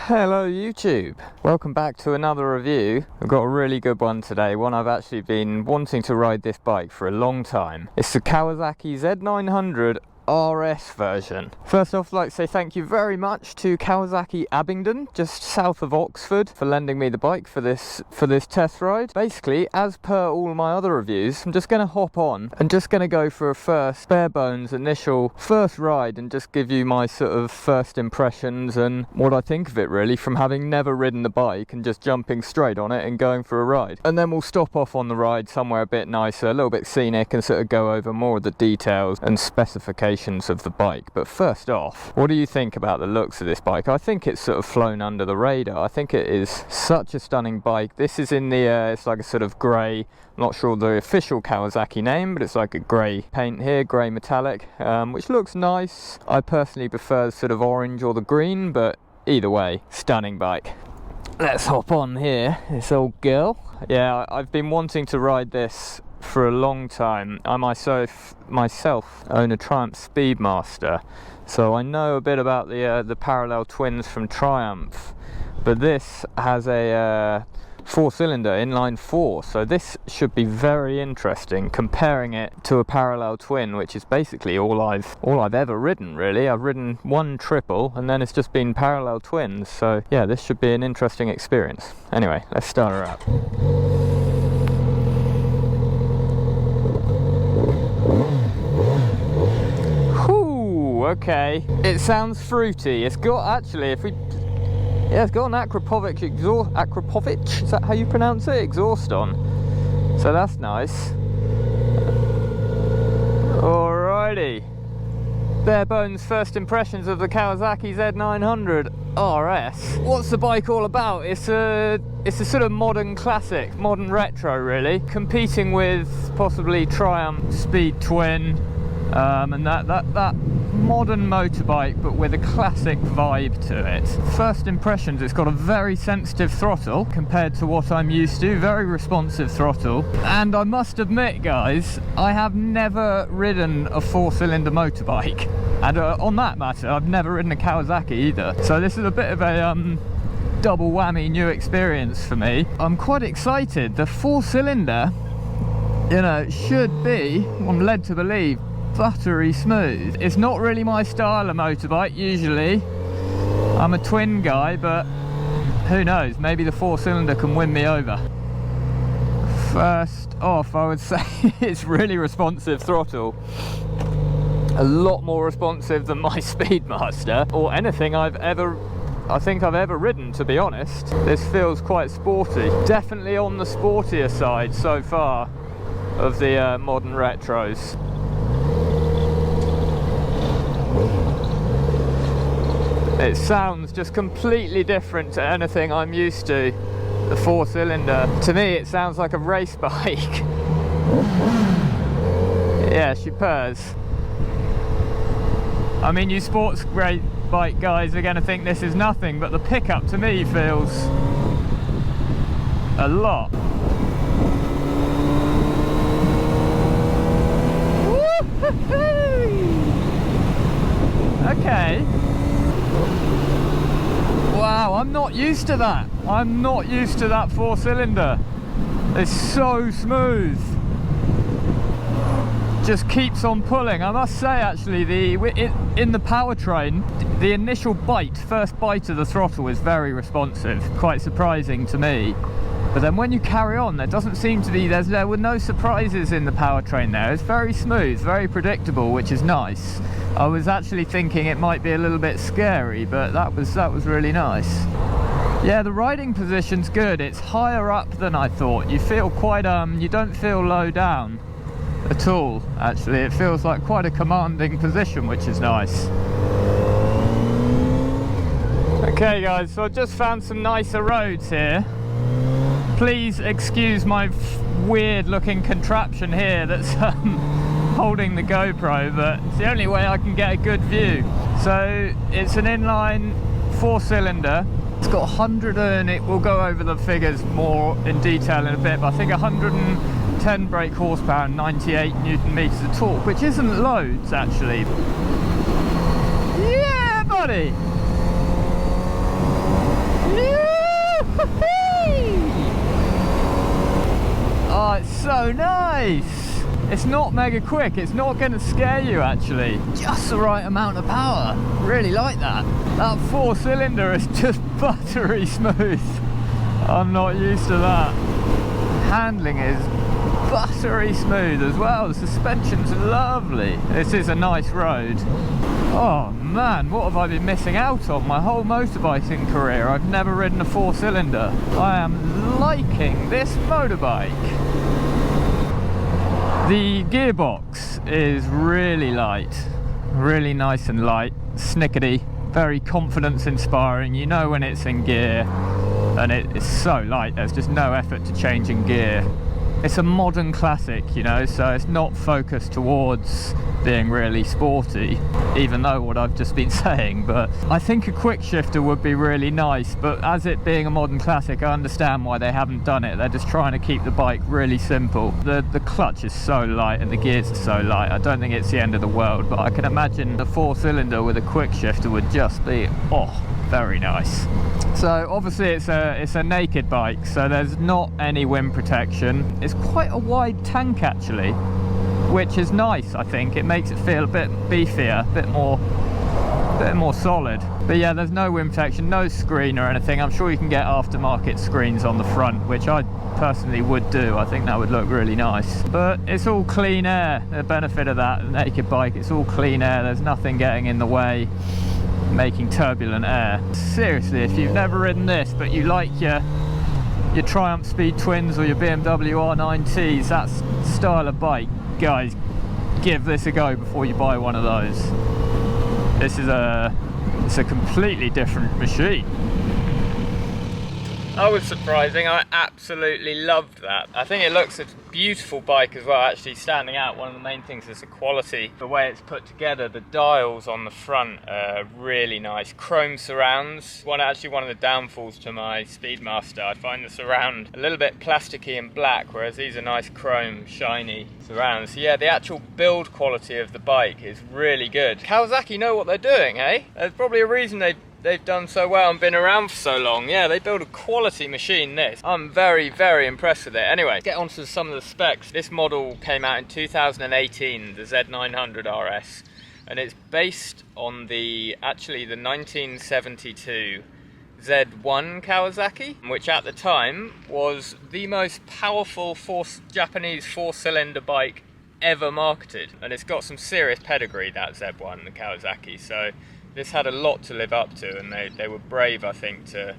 Hello YouTube, welcome back to another review. I've got a really good one today, one I've actually been wanting to ride this bike for a long time. It's the Kawasaki Z900RS version. First off, I'd like to say thank you very much to Kawasaki Abingdon, just south of Oxford, for lending me the bike for this test ride. Basically, as per all my other reviews, I'm just going to hop on and just going to go for a first bare bones initial first ride and just give you my sort of first impressions and what I think of it, really, from having never ridden the bike and just jumping straight on it and going for a ride. And then we'll stop off on the ride somewhere a bit nicer, a little bit scenic, and sort of go over more of the details and specifications of the bike. But first off, what do you think about the looks of this bike? I think it's sort of flown under the radar. I think it is such a stunning bike. This is in the it's like a sort of grey, I'm not sure the official Kawasaki name, but it's like a grey paint here, grey metallic, which looks nice. I personally prefer the sort of orange or the green, but either way, stunning bike. Let's hop on here, this old girl. Yeah, I've been wanting to ride this for a long time. I myself own a Triumph Speedmaster, so I know a bit about the parallel twins from Triumph, but this has a 4-cylinder inline 4, so this should be very interesting, comparing it to a parallel twin, which is basically all I've ever ridden, really. I've ridden one triple and then it's just been parallel twins, so yeah, this should be an interesting experience. Anyway, let's start her up. Okay, it sounds fruity. It's got, actually, it's got an Akrapovic exhaust. Akrapovic, is that how you pronounce it? Exhaust on. So that's nice. Alrighty. Bare bones first impressions of the Kawasaki Z900RS. What's the bike all about? It's a sort of modern classic, modern retro, really, competing with possibly Triumph Speed Twin, and that modern motorbike, but with a classic vibe to it. First impressions, it's got a very sensitive throttle compared to what I'm used to, very responsive throttle. And I must admit, guys, I have never ridden a 4-cylinder motorbike, and on that matter, I've never ridden a Kawasaki either. So this is a bit of a double whammy new experience for me. I'm quite excited. The 4-cylinder, you know, should be, I'm led to believe, buttery smooth. It's not really my style of motorbike usually. I'm a twin guy, but who knows, maybe the 4-cylinder can win me over. First off, I would say it's really responsive throttle. A lot more responsive than my Speedmaster or anything I think I've ever ridden, to be honest. This feels quite sporty. Definitely on the sportier side so far of the modern retros. It sounds just completely different to anything I'm used to. The 4-cylinder, to me it sounds like a race bike. Yeah, she purrs. I mean, you sports bike guys are going to think this is nothing, but the pickup to me feels a lot. Okay. Wow, I'm not used to that. I'm not used to that 4-cylinder. It's so smooth. Just keeps on pulling. I must say, actually, in the powertrain, the initial first bite of the throttle is very responsive. Quite surprising to me. But then when you carry on, there doesn't seem to be, there were no surprises in the powertrain there. It's very smooth, very predictable, which is nice. I was actually thinking it might be a little bit scary, but that was really nice. Yeah, the riding position's good. It's higher up than I thought. You feel quite, you don't feel low down at all, actually. It feels like quite a commanding position, which is nice. Okay guys, so I've just found some nicer roads here. Please excuse my weird looking contraption here that's holding the GoPro, but it's the only way I can get a good view. So it's an inline 4-cylinder. It's got 100 and it will go over the figures more in detail in a bit, but I think 110 brake horsepower and 98 Newton meters of torque, which isn't loads actually. Yeah, buddy! so nice. It's not mega quick, it's not going to scare you actually. Just the right amount of power. Really like that. That 4-cylinder is just buttery smooth. I'm not used to that. Handling is buttery smooth as well. The suspension's lovely. This is a nice road. Oh man, what have I been missing out on my whole motorbiking career? I've never ridden a 4-cylinder. I am liking this motorbike. The gearbox is really light, really nice and light, snickety, very confidence inspiring. You know when it's in gear, and it's so light, there's just no effort to change in gear. It's a modern classic, you know, so it's not focused towards being really sporty, even though what I've just been saying. But I think a quick shifter would be really nice, but as it being a modern classic, I understand why they haven't done it. They're just trying to keep the bike really simple. The clutch is so light and the gears are so light. I don't think it's the end of the world, but I can imagine the 4-cylinder with a quick shifter would just be, oh, very nice. So obviously it's a naked bike, so there's not any wind protection. It's quite a wide tank actually, which is nice. I think it makes it feel a bit beefier, a bit more solid. But yeah, there's no wind protection, no screen or anything. I'm sure you can get aftermarket screens on the front, which I personally would do. I think that would look really nice. But it's all clean air. The benefit of that naked bike, it's all clean air. There's nothing getting in the way, making turbulent air. Seriously, if you've never ridden this but you like your Triumph Speed Twins or your BMW R9Ts, that style of bike, guys, give this a go before you buy one of those. It's a completely different machine. That was surprising. I absolutely loved that. I think it looks a beautiful bike as well. Actually standing out, one of the main things is the quality, the way it's put together. The dials on the front are really nice. Chrome surrounds. Actually one of the downfalls to my Speedmaster, I find the surround a little bit plasticky and black, whereas these are nice chrome, shiny surrounds. So yeah, the actual build quality of the bike is really good. Kawasaki know what they're doing, eh? There's probably a reason they've done so well and been around for so long. Yeah, they build a quality machine, this. I'm very, very impressed with it. Anyway, get on to some of the specs. This model came out in 2018, the Z900RS, and it's based on the 1972 Z1 Kawasaki, which at the time was the most powerful Japanese 4-cylinder bike ever marketed. And it's got some serious pedigree, that Z1, the Kawasaki, so this had a lot to live up to, and they were brave, I think, to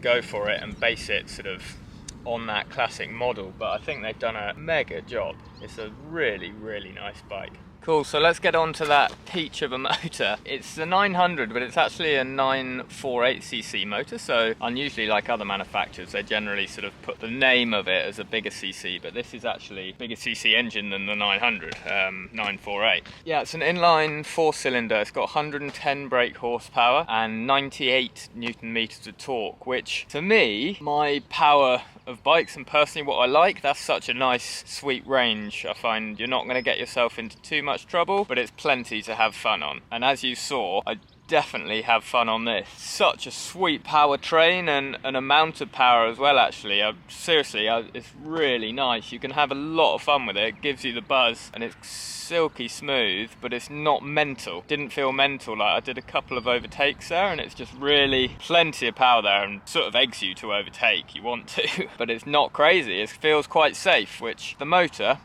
go for it and base it sort of on that classic model. But I think they've done a mega job. It's a really, really nice bike. Cool, so let's get on to that peach of a motor. It's the 900, but it's actually a 948cc motor, so unusually like other manufacturers, they generally sort of put the name of it as a bigger cc, but this is actually a bigger cc engine than the 900, 948. Yeah, it's an inline 4-cylinder. It's got 110 brake horsepower and 98 newton meters of torque, which to me, my power of bikes and personally what I like, that's such a nice sweet range. I find you're not going to get yourself into too much trouble, but it's plenty to have fun on. And as you saw, I definitely have fun on this. Such a sweet powertrain and an amount of power as well, actually. Seriously, it's really nice. You can have a lot of fun with it. It gives you the buzz and it's silky smooth, but it's not mental. Didn't feel mental. Like I did a couple of overtakes there and it's just really plenty of power there and sort of eggs you to overtake. You want to, but it's not crazy. It feels quite safe, which the motor,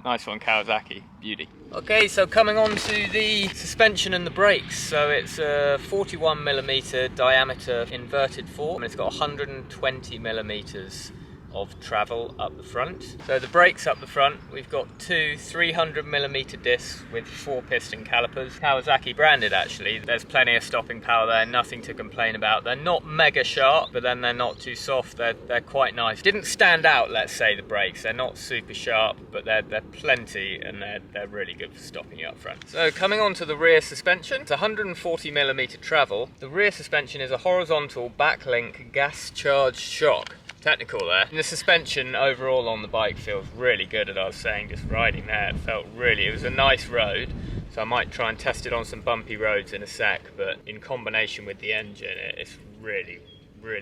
nice one, Kawasaki, beauty. Okay, so coming on to the suspension and the brakes. So it's a 41mm diameter inverted fork, and it's got 120mm of travel up the front. So the brakes up the front, we've got two 300mm discs with 4 piston calipers. Kawasaki branded actually. There's plenty of stopping power there, nothing to complain about. They're not mega sharp, but then they're not too soft. They're quite nice. Didn't stand out, let's say, the brakes. They're not super sharp, but they're plenty and they're really good for stopping you up front. So coming on to the rear suspension, it's 140mm travel. The rear suspension is a horizontal backlink gas charged shock. Technical there. And the suspension overall on the bike feels really good, as I was saying, just riding there, it was a nice road, so I might try and test it on some bumpy roads in a sec, but in combination with the engine, it's really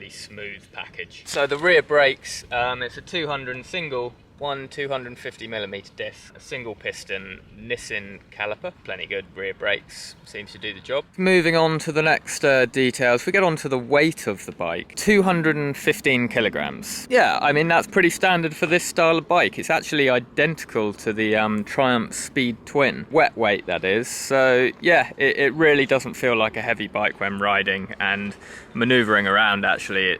smooth package. So the rear brakes, it's a 200 single One 250mm disc, a single piston Nissin caliper, plenty good rear brakes, seems to do the job. Moving on to the next details, we get on to the weight of the bike. 215 kilograms. Yeah, I mean that's pretty standard for this style of bike. It's actually identical to the Triumph Speed Twin. Wet weight, that is. So yeah, it really doesn't feel like a heavy bike when riding, and manoeuvring around actually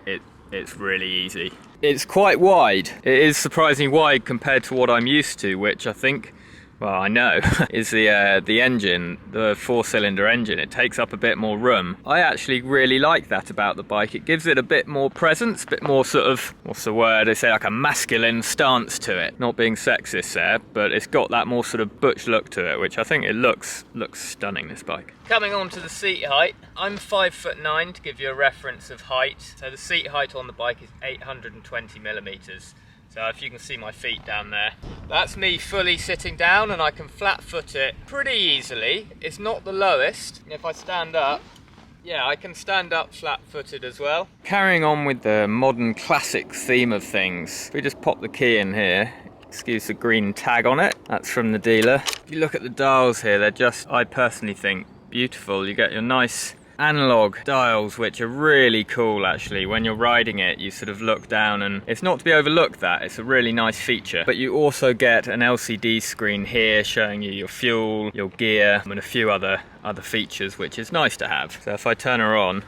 it's really easy. It's quite wide. It is surprisingly wide compared to what I'm used to, which I think, well, I know, is the engine, the 4-cylinder engine. It takes up a bit more room. I actually really like that about the bike. It gives it a bit more presence, a bit more sort of, what's the word? They say like a masculine stance to it. Not being sexist there, but it's got that more sort of butch look to it, which I think it looks stunning, this bike. Coming on to the seat height, I'm 5'9", to give you a reference of height. So the seat height on the bike is 820mm. So if you can see my feet down there, that's me fully sitting down, and I can flat foot it pretty easily. It's not the lowest. If I stand up, yeah, I can stand up flat footed as well. Carrying on with the modern classic theme of things, we just pop the key in here. Excuse the green tag on it, that's from the dealer. If you look at the dials here, they're just, I personally think, beautiful. You get your nice analog dials, which are really cool actually. When you're riding it, you sort of look down, and it's not to be overlooked that. It's a really nice feature. But you also get an LCD screen here showing you your fuel, your gear, and a few other features, which is nice to have. So if I turn her on,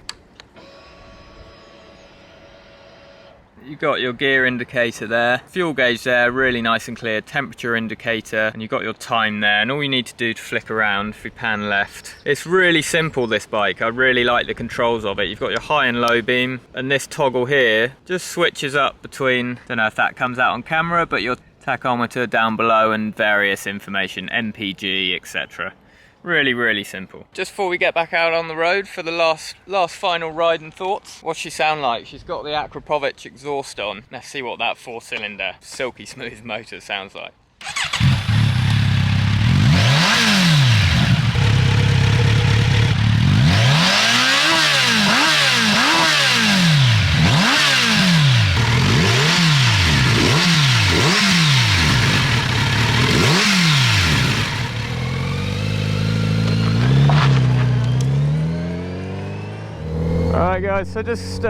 you've got your gear indicator there, fuel gauge there, really nice and clear, temperature indicator, and you've got your time there, and all you need to do to flick around, if we pan left. It's really simple, this bike. I really like the controls of it. You've got your high and low beam, and this toggle here just switches up between, don't know if that comes out on camera, but your tachometer down below and various information, MPG, etc. Really simple. Just before we get back out on the road for the last final ride and thoughts, what's she sound like? She's got the Akrapovic exhaust on. Let's see what that 4-cylinder silky smooth motor sounds like. Alright guys, so just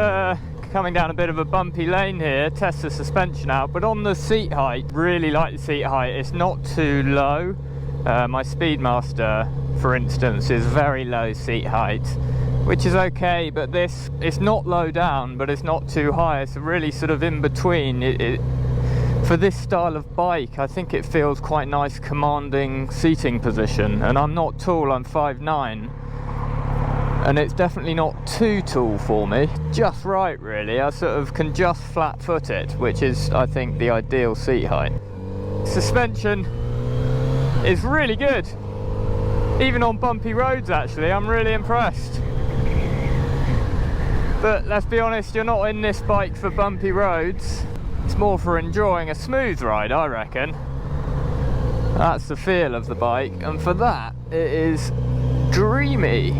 coming down a bit of a bumpy lane here, test the suspension out, but on the seat height, really like the seat height. It's not too low. My Speedmaster, for instance, is very low seat height, which is okay, but this, it's not low down, but it's not too high. It's really sort of in between. For this style of bike, I think it feels quite nice, commanding seating position, and I'm not tall, I'm 5'9", and it's definitely not too tall for me, just right really. I sort of can just flat foot it, which is, I think, the ideal seat height. Suspension is really good, even on bumpy roads actually. I'm really impressed. But let's be honest, you're not in this bike for bumpy roads. It's more for enjoying a smooth ride, I reckon. That's the feel of the bike, and for that it is dreamy.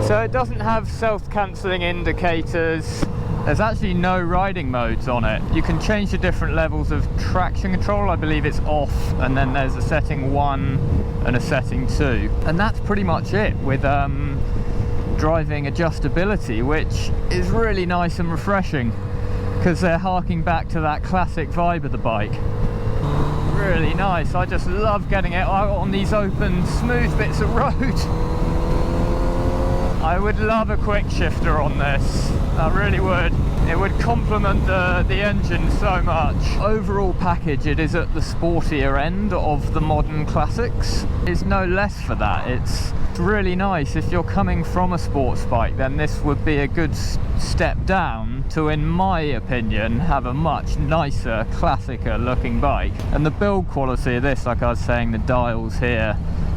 So it doesn't have self-cancelling indicators. There's actually no riding modes on it. You can change the different levels of traction control. I believe it's off, and then there's a setting 1 and a setting 2. And that's pretty much it with driving adjustability, which is really nice and refreshing, because they're harking back to that classic vibe of the bike. Really nice. I just love getting it out on these open, smooth bits of road. I would love a quick shifter on this, I really would. It would complement the engine so much. Overall package, it is at the sportier end of the modern classics. It's no less for that. It's really nice. If you're coming from a sports bike, then this would be a good step down to, in my opinion, have a much nicer, classicer looking bike. And the build quality of this, like I was saying, the dials here,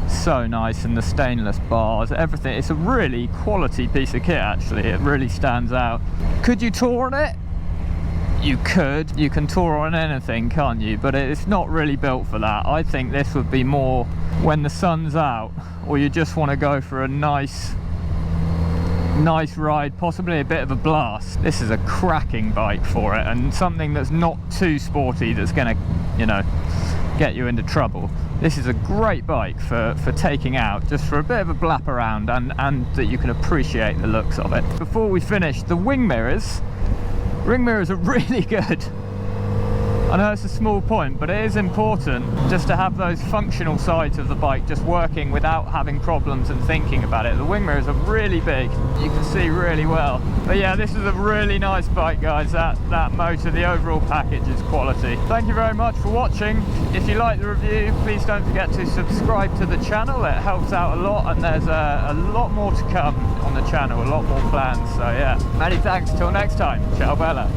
so nice, and the stainless bars, everything. It's a really quality piece of kit actually. It really stands out. Could you tour on it? You could. You can tour on anything, can't you? But it's not really built for that. I think this would be more when the sun's out, or you just want to go for a nice nice ride, possibly a bit of a blast. This is a cracking bike for it, and something that's not too sporty, that's gonna, you know, get you into trouble. This is a great bike for taking out, just for a bit of a blap around, and that you can appreciate the looks of it. Before we finish, the ring mirrors are really good. I know it's a small point, but it is important just to have those functional sides of the bike just working without having problems and thinking about it. The wing mirrors are really big, you can see really well. But yeah, this is a really nice bike, guys. That motor, the overall package is quality. Thank you very much for watching. If you like the review, please don't forget to subscribe to the channel. It helps out a lot, and there's a lot more to come on the channel, a lot more plans. So yeah, many thanks. Till next time, ciao bella.